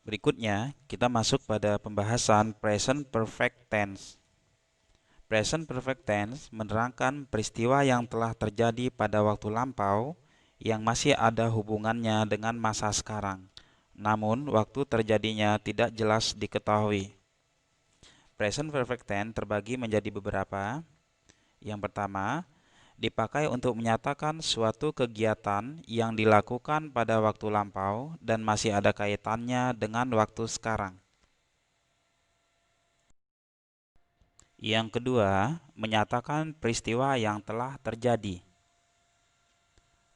Berikutnya, kita masuk pada pembahasan present perfect tense. Present perfect tense menerangkan peristiwa yang telah terjadi pada waktu lampau yang masih ada hubungannya dengan masa sekarang, namun waktu terjadinya tidak jelas diketahui. Present perfect tense terbagi menjadi beberapa. Yang pertama, dipakai untuk menyatakan suatu kegiatan yang dilakukan pada waktu lampau dan masih ada kaitannya dengan waktu sekarang. Yang kedua, menyatakan peristiwa yang telah terjadi.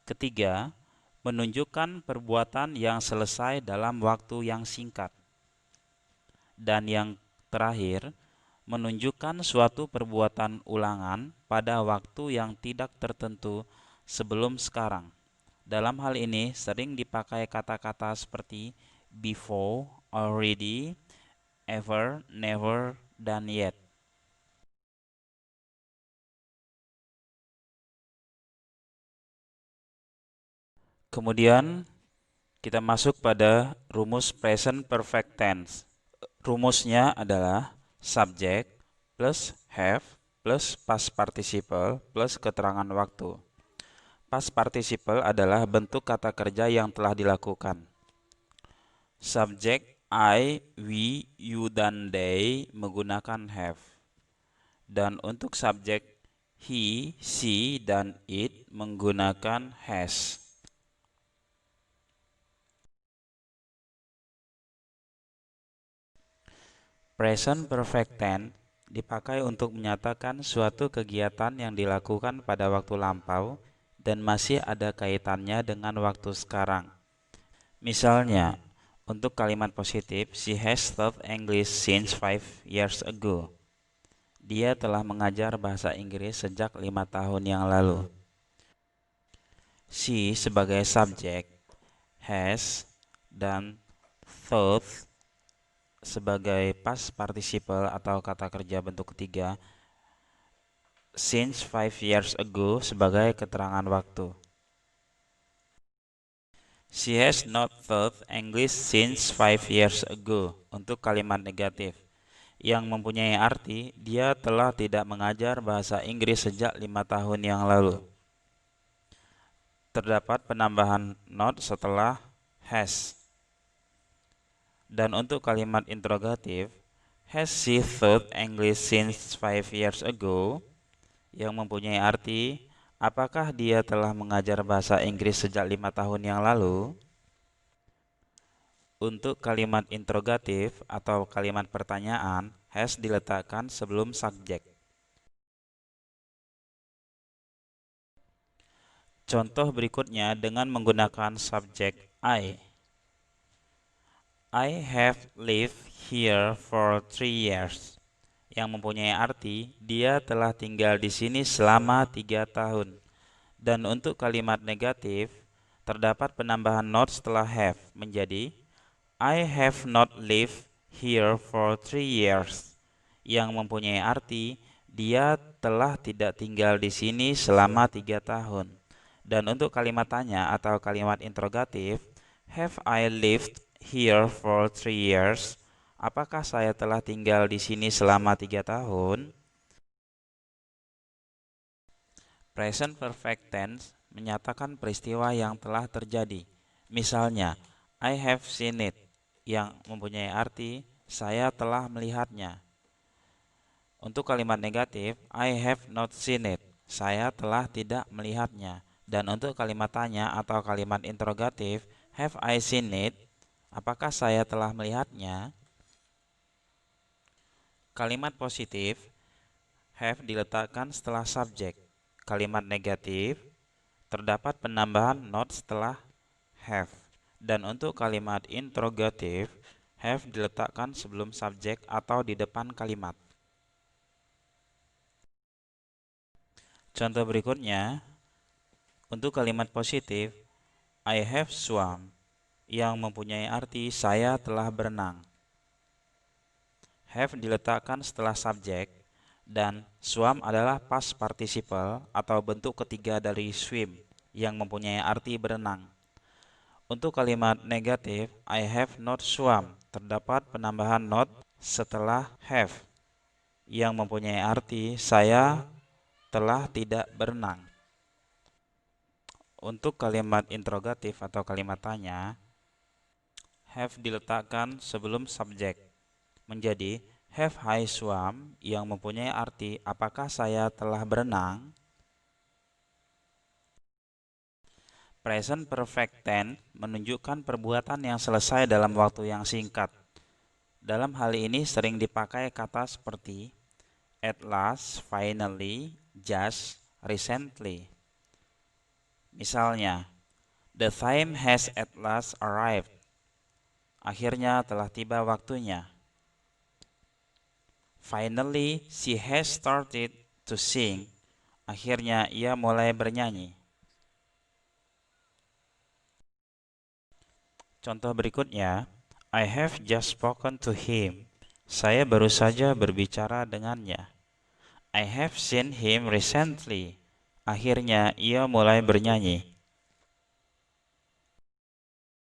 Ketiga, menunjukkan perbuatan yang selesai dalam waktu yang singkat. Dan yang terakhir, menunjukkan suatu perbuatan ulangan pada waktu yang tidak tertentu sebelum sekarang. Dalam hal ini sering dipakai kata-kata seperti before, already, ever, never, dan yet. Kemudian kita masuk pada rumus present perfect tense. Rumusnya adalah subject plus have plus past participle plus keterangan waktu. Past participle adalah bentuk kata kerja yang telah dilakukan. Subjek I, we, you, dan they menggunakan have. Dan untuk subjek he, she, dan it menggunakan has. Present perfect tense dipakai untuk menyatakan suatu kegiatan yang dilakukan pada waktu lampau dan masih ada kaitannya dengan waktu sekarang. Misalnya, untuk kalimat positif, she has taught English since 5 years ago. Dia telah mengajar bahasa Inggris sejak 5 tahun yang lalu. She sebagai subjek, has, dan taught sebagai past participle atau kata kerja bentuk ketiga, since 5 years ago sebagai keterangan waktu. She has not taught English since 5 years ago untuk kalimat negatif, yang mempunyai arti dia telah tidak mengajar bahasa Inggris sejak 5 tahun yang lalu. Terdapat penambahan not setelah has. Dan untuk kalimat interrogatif, has she taught English since 5 years ago, yang mempunyai arti apakah dia telah mengajar bahasa Inggris sejak 5 tahun yang lalu. Untuk kalimat interrogatif atau kalimat pertanyaan, has diletakkan sebelum subjek. Contoh berikutnya dengan menggunakan subjek I. I have lived here for 3 years, yang mempunyai arti dia telah tinggal di sini selama 3 tahun. Dan untuk kalimat negatif, terdapat penambahan not setelah have menjadi I have not lived here for 3 years, yang mempunyai arti dia telah tidak tinggal di sini selama 3 tahun. Dan untuk kalimat tanya atau kalimat interrogatif, have I lived here for 3 years? Apakah saya telah tinggal di sini selama 3 tahun? Present perfect tense menyatakan peristiwa yang telah terjadi. Misalnya, I have seen it, yang mempunyai arti saya telah melihatnya. Untuk kalimat negatif, I have not seen it, saya telah tidak melihatnya. Dan untuk kalimat tanya atau kalimat interrogatif, have I seen it, apakah saya telah melihatnya? Kalimat positif, have diletakkan setelah subjek. Kalimat negatif, terdapat penambahan not setelah have. Dan untuk kalimat interrogatif, have diletakkan sebelum subjek atau di depan kalimat. Contoh berikutnya, untuk kalimat positif, I have swum, yang mempunyai arti saya telah berenang. Have diletakkan setelah subjek, dan swam adalah past participle atau bentuk ketiga dari swim, yang mempunyai arti berenang. Untuk kalimat negatif, I have not swum, terdapat penambahan not setelah have yang mempunyai arti saya telah tidak berenang. Untuk kalimat interrogatif atau kalimat tanya, have diletakkan sebelum subjek menjadi have I swam yang mempunyai arti apakah saya telah berenang. Present perfect tense menunjukkan perbuatan yang selesai dalam waktu yang singkat. Dalam hal ini sering dipakai kata seperti at last, finally, just, recently. Misalnya, the time has at last arrived. Akhirnya telah tiba waktunya. Finally, she has started to sing. Akhirnya ia mulai bernyanyi. Contoh berikutnya, I have just spoken to him. Saya baru saja berbicara dengannya. I have seen him recently. Akhirnya ia mulai bernyanyi.